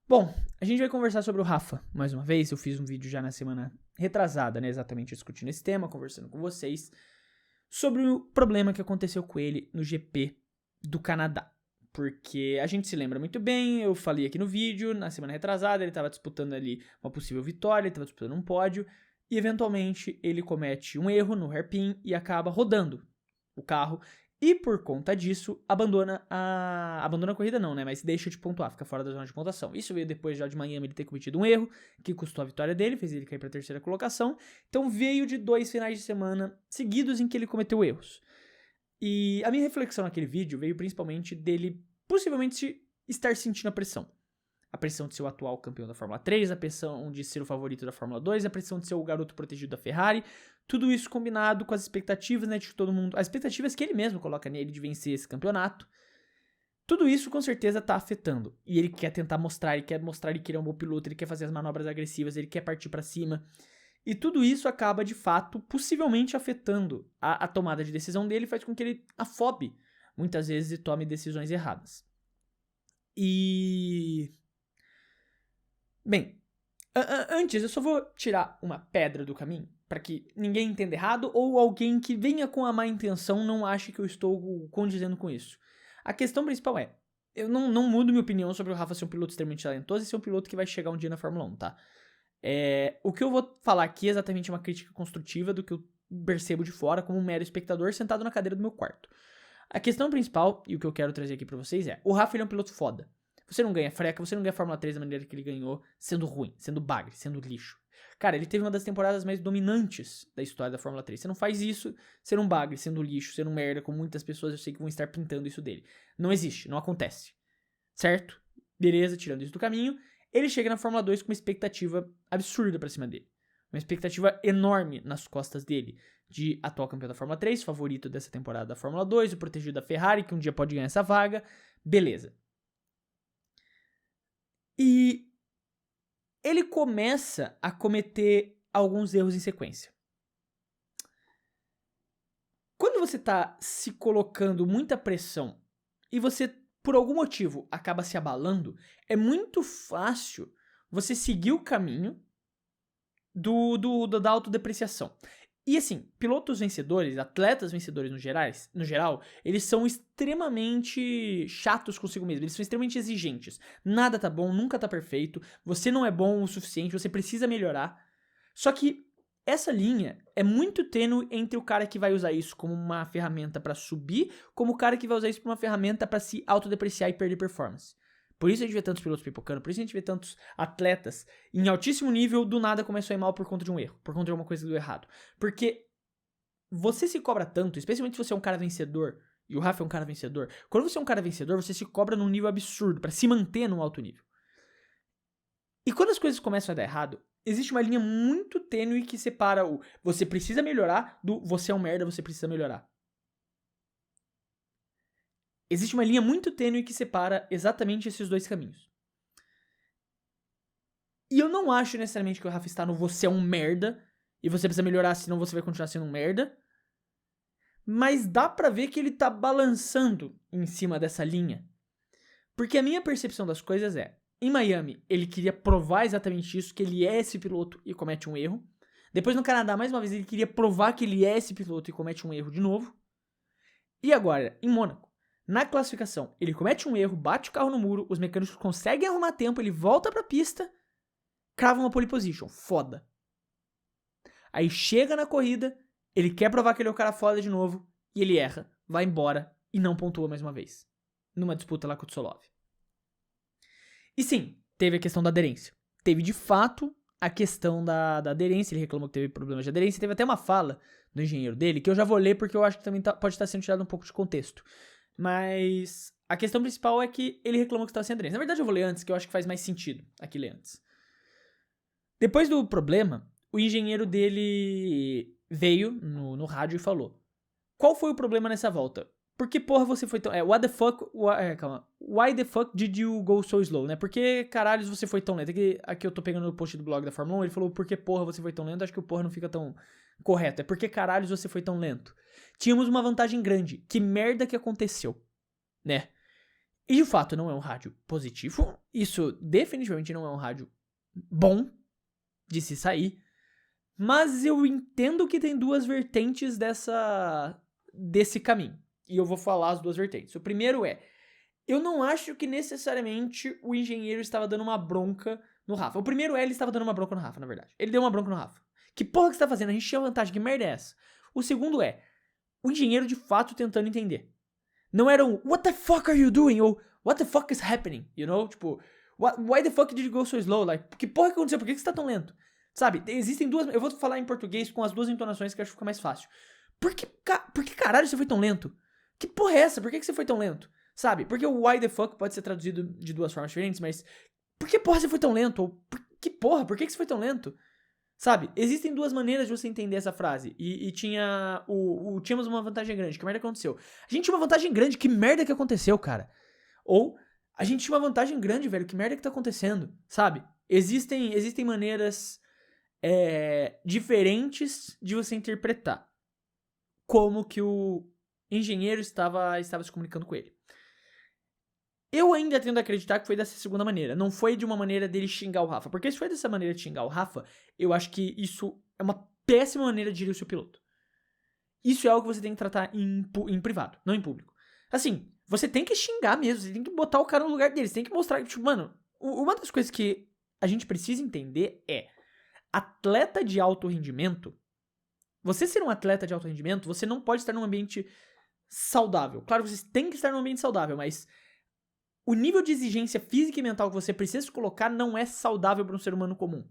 Bom, a gente vai conversar sobre o Rafa, mais uma vez. Eu fiz um vídeo já na semana retrasada, né, exatamente discutindo esse tema, conversando com vocês, sobre o problema que aconteceu com ele no GP do Canadá. Porque a gente se lembra muito bem, eu falei aqui no vídeo, na semana retrasada, ele estava disputando ali uma possível vitória, ele estava disputando um pódio, e eventualmente ele comete um erro no hairpin e acaba rodando o carro, e por conta disso, abandona a corrida não, né, mas deixa de pontuar, fica fora da zona de pontuação. Isso veio depois já de Miami ele ter cometido um erro, que custou a vitória dele, fez ele cair para a terceira colocação. Então veio de 2 finais de semana seguidos em que ele cometeu erros. E a minha reflexão naquele vídeo veio principalmente dele possivelmente estar sentindo a pressão. A pressão de ser o atual campeão da Fórmula 3, a pressão de ser o favorito da Fórmula 2, a pressão de ser o garoto protegido da Ferrari. Tudo isso combinado com as expectativas, né, de todo mundo. As expectativas que ele mesmo coloca nele de vencer esse campeonato. Tudo isso com certeza tá afetando. E ele quer tentar mostrar, ele quer mostrar que ele é um bom piloto, ele quer fazer as manobras agressivas, ele quer partir pra cima. E tudo isso acaba, de fato, possivelmente afetando a tomada de decisão dele, faz com que ele afobe, muitas vezes, e tome decisões erradas. E... Bem, antes eu só vou tirar uma pedra do caminho, para que ninguém entenda errado, ou alguém que venha com a má intenção não ache que eu estou condizendo com isso. A questão principal é, eu não mudo minha opinião sobre o Rafa ser um piloto extremamente talentoso e ser um piloto que vai chegar um dia na Fórmula 1, tá? O que eu vou falar aqui é exatamente uma crítica construtiva do que eu percebo de fora como um mero espectador sentado na cadeira do meu quarto. A questão principal, e o que eu quero trazer aqui pra vocês é, o Rafa ele é um piloto foda. Você não ganha freca, você não ganha Fórmula 3 da maneira que ele ganhou, sendo ruim, sendo bagre, sendo lixo. Cara, ele teve uma das temporadas mais dominantes da história da Fórmula 3. Você não faz isso sendo um bagre, sendo lixo, sendo um merda, como muitas pessoas eu sei que vão estar pintando isso dele. Não existe, não acontece. Certo? Beleza, tirando isso do caminho. Ele chega na Fórmula 2 com uma expectativa absurda pra cima dele. Uma expectativa enorme nas costas dele. De atual campeão da Fórmula 3, favorito dessa temporada da Fórmula 2, o protegido da Ferrari, que um dia pode ganhar essa vaga. Beleza. E ele começa a cometer alguns erros em sequência. Quando você tá se colocando muita pressão e você, por algum motivo, acaba se abalando, é muito fácil você seguir o caminho da autodepreciação. E assim, pilotos vencedores, atletas vencedores no geral, eles são extremamente chatos consigo mesmo, eles são extremamente exigentes. Nada tá bom, nunca tá perfeito, você não é bom o suficiente, você precisa melhorar. Só que essa linha é muito tênue entre o cara que vai usar isso como uma ferramenta pra subir, como o cara que vai usar isso como uma ferramenta pra se autodepreciar e perder performance. Por isso a gente vê tantos pilotos pipocando, por isso a gente vê tantos atletas em altíssimo nível do nada começou a ir mal por conta de um erro, por conta de alguma coisa que deu errado. Porque você se cobra tanto, especialmente se você é um cara vencedor, e o Rafa é um cara vencedor. Quando você é um cara vencedor, você se cobra num nível absurdo pra se manter num alto nível. E quando as coisas começam a dar errado, existe uma linha muito tênue que separa o você precisa melhorar do você é um merda, você precisa melhorar. Existe uma linha muito tênue que separa exatamente esses dois caminhos. E eu não acho necessariamente que o Rafa está no você é um merda e você precisa melhorar, senão você vai continuar sendo um merda. Mas dá pra ver que ele tá balançando em cima dessa linha. Porque a minha percepção das coisas é, em Miami, ele queria provar exatamente isso, que ele é esse piloto e comete um erro. Depois no Canadá, mais uma vez, ele queria provar que ele é esse piloto e comete um erro de novo. E agora, em Mônaco, na classificação, ele comete um erro, bate o carro no muro, os mecânicos conseguem arrumar tempo, ele volta pra pista, crava uma pole position, foda. Aí chega na corrida, ele quer provar que ele é o cara foda de novo, e ele erra, vai embora e não pontua mais uma vez. Numa disputa lá com o Tsolov. E sim, teve a questão da aderência. Teve de fato a questão da aderência, ele reclamou que teve problemas de aderência, teve até uma fala do engenheiro dele, que eu já vou ler porque eu acho que também pode estar sendo tirado um pouco de contexto. Mas a questão principal é que ele reclamou que estava sem aderência. Na verdade eu vou ler antes, que eu acho que faz mais sentido aqui ler antes. Depois do problema, o engenheiro dele veio no rádio e falou: qual foi o problema nessa volta? Por que porra você foi tão... Why the fuck did you go so slow, né? Por que caralhos você foi tão lento? Aqui eu tô pegando o post do blog da Fórmula 1, ele falou por que porra você foi tão lento, acho que o porra não fica tão correto. É por que caralhos você foi tão lento? Tínhamos uma vantagem grande. Que merda que aconteceu, né? E de fato não é um rádio positivo. Isso definitivamente não é um rádio bom de se sair. Mas eu entendo que tem duas vertentes desse caminho. E eu vou falar as duas vertentes. O primeiro é, eu não acho que necessariamente o engenheiro estava dando uma bronca no Rafa. O primeiro é, ele estava dando uma bronca no Rafa, na verdade. Ele deu uma bronca no Rafa. Que porra que você tá fazendo? A gente tinha vantagem, que merda é essa? O segundo é, o engenheiro de fato tentando entender. Não era um, what the fuck are you doing? Ou, what the fuck is happening? You know? Tipo, why the fuck did you go so slow? Like, que porra que aconteceu? Por que você tá tão lento? Sabe, existem duas... Eu vou falar em português com as duas entonações que eu acho que fica mais fácil. Por que caralho você foi tão lento? Que porra é essa? Por que você foi tão lento? Sabe? Porque o why the fuck pode ser traduzido de duas formas diferentes, mas... Por que porra você foi tão lento? Ou que porra? Por que você foi tão lento? Sabe? Existem duas maneiras de você entender essa frase. E tinha... Tínhamos uma vantagem grande. Que merda aconteceu? A gente tinha uma vantagem grande. Que merda que aconteceu, cara? Ou... A gente tinha uma vantagem grande, velho. Que merda que tá acontecendo? Sabe? Existem maneiras... diferentes de você interpretar como que o engenheiro estava se comunicando com ele. Eu ainda tendo a acreditar que foi dessa segunda maneira. Não foi de uma maneira dele xingar o Rafa. Porque se foi dessa maneira de xingar o Rafa, eu acho que isso é uma péssima maneira de gerir o seu piloto. Isso é algo que você tem que tratar em privado, não em público. Assim, você tem que xingar mesmo. Você tem que botar o cara no lugar dele. Você tem que mostrar que, tipo, mano, uma das coisas que a gente precisa entender é atleta de alto rendimento, você ser um atleta de alto rendimento, você não pode estar num ambiente saudável. Claro, você tem que estar num ambiente saudável, mas o nível de exigência física e mental que você precisa colocar não é saudável para um ser humano comum.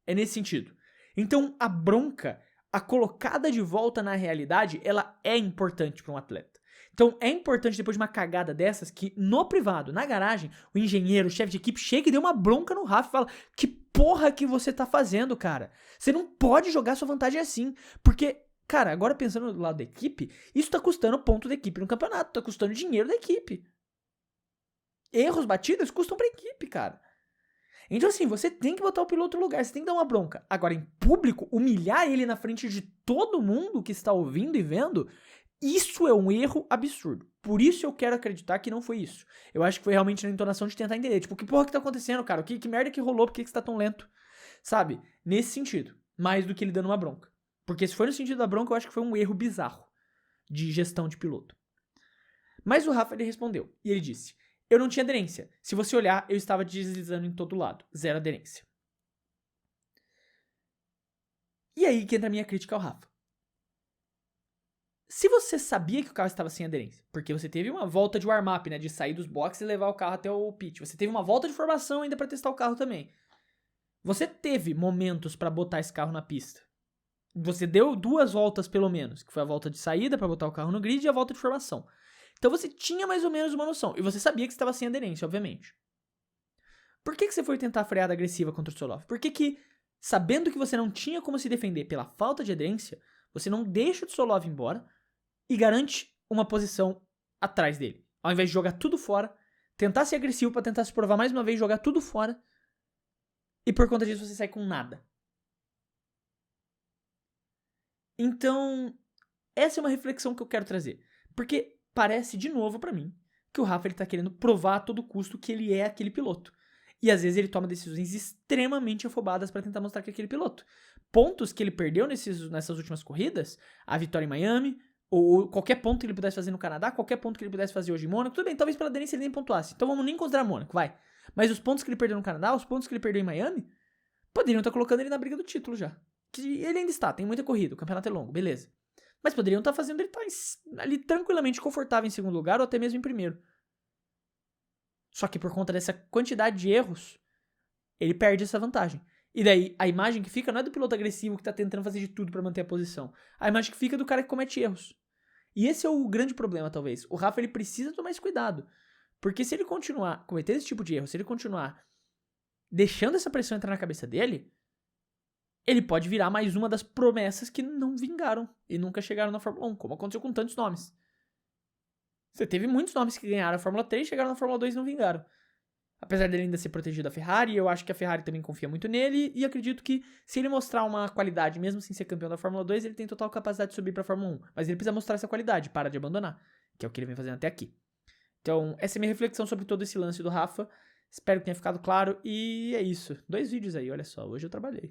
É nesse sentido. Então, a bronca, a colocada de volta na realidade, ela é importante para um atleta. Então, é importante, depois de uma cagada dessas, que no privado, na garagem, o engenheiro, o chefe de equipe, chega e dê uma bronca no Rafa e fala: que porra que você tá fazendo, cara? Você não pode jogar sua vantagem assim. Porque, cara, agora pensando do lado da equipe, isso tá custando ponto da equipe no campeonato, tá custando dinheiro da equipe. Erros, batidas, custam pra equipe, cara. Então, assim, você tem que botar o piloto no lugar, você tem que dar uma bronca. Agora, em público, humilhar ele na frente de todo mundo que está ouvindo e vendo, isso é um erro absurdo. Por isso eu quero acreditar que não foi isso. Eu acho que foi realmente na entonação de tentar entender. Tipo, que porra que tá acontecendo, cara? Que merda que rolou? Por que você tá tão lento? Sabe? Nesse sentido. Mais do que ele dando uma bronca. Porque se foi no sentido da bronca, eu acho que foi um erro bizarro de gestão de piloto. Mas o Rafa, ele respondeu. E ele disse: eu não tinha aderência. Se você olhar, eu estava deslizando em todo lado. Zero aderência. E aí que entra a minha crítica ao Rafa. Se você sabia que o carro estava sem aderência, porque você teve uma volta de warm-up, né, de sair dos boxes e levar o carro até o pit, você teve uma volta de formação ainda para testar o carro também. Você teve momentos para botar esse carro na pista. Você deu 2 voltas pelo menos, que foi a volta de saída para botar o carro no grid e a volta de formação. Então você tinha mais ou menos uma noção, e você sabia que estava sem aderência, obviamente. Por que você foi tentar a freada agressiva contra o Solov? Por que, sabendo que você não tinha como se defender pela falta de aderência, você não deixa o Solov embora e garante uma posição atrás dele? Ao invés de jogar tudo fora, tentar ser agressivo pra tentar se provar mais uma vez, jogar tudo fora, e por conta disso você sai com nada. Então, essa é uma reflexão que eu quero trazer. Porque parece, de novo pra mim, que o Rafa ele tá querendo provar a todo custo que ele é aquele piloto. E às vezes ele toma decisões extremamente afobadas pra tentar mostrar que é aquele piloto. Pontos que ele perdeu nessas últimas corridas, a vitória em Miami, ou qualquer ponto que ele pudesse fazer no Canadá, qualquer ponto que ele pudesse fazer hoje em Mônaco, tudo bem, talvez pela aderência ele nem pontuasse. Então vamos nem considerar Mônaco, vai. Mas os pontos que ele perdeu no Canadá, os pontos que ele perdeu em Miami, poderiam estar colocando ele na briga do título já. Que ele ainda está, tem muita corrida, o campeonato é longo, beleza. Mas poderiam estar fazendo ele estar ali tranquilamente confortável em segundo lugar ou até mesmo em primeiro. Só que por conta dessa quantidade de erros, ele perde essa vantagem. E daí, a imagem que fica não é do piloto agressivo que tá tentando fazer de tudo pra manter a posição. A imagem que fica é do cara que comete erros. E esse é o grande problema, talvez. O Rafa, ele precisa tomar esse cuidado. Porque se ele continuar cometendo esse tipo de erro, se ele continuar deixando essa pressão entrar na cabeça dele, ele pode virar mais uma das promessas que não vingaram e nunca chegaram na Fórmula 1, como aconteceu com tantos nomes. Você teve muitos nomes que ganharam a Fórmula 3, chegaram na Fórmula 2 e não vingaram. Apesar dele ainda ser protegido da Ferrari, eu acho que a Ferrari também confia muito nele e acredito que se ele mostrar uma qualidade, mesmo sem ser campeão da Fórmula 2, ele tem total capacidade de subir pra Fórmula 1. Mas ele precisa mostrar essa qualidade, para de abandonar, que é o que ele vem fazendo até aqui. Então, essa é a minha reflexão sobre todo esse lance do Rafa. Espero que tenha ficado claro. E é isso. 2 vídeos aí, olha só. Hoje eu trabalhei.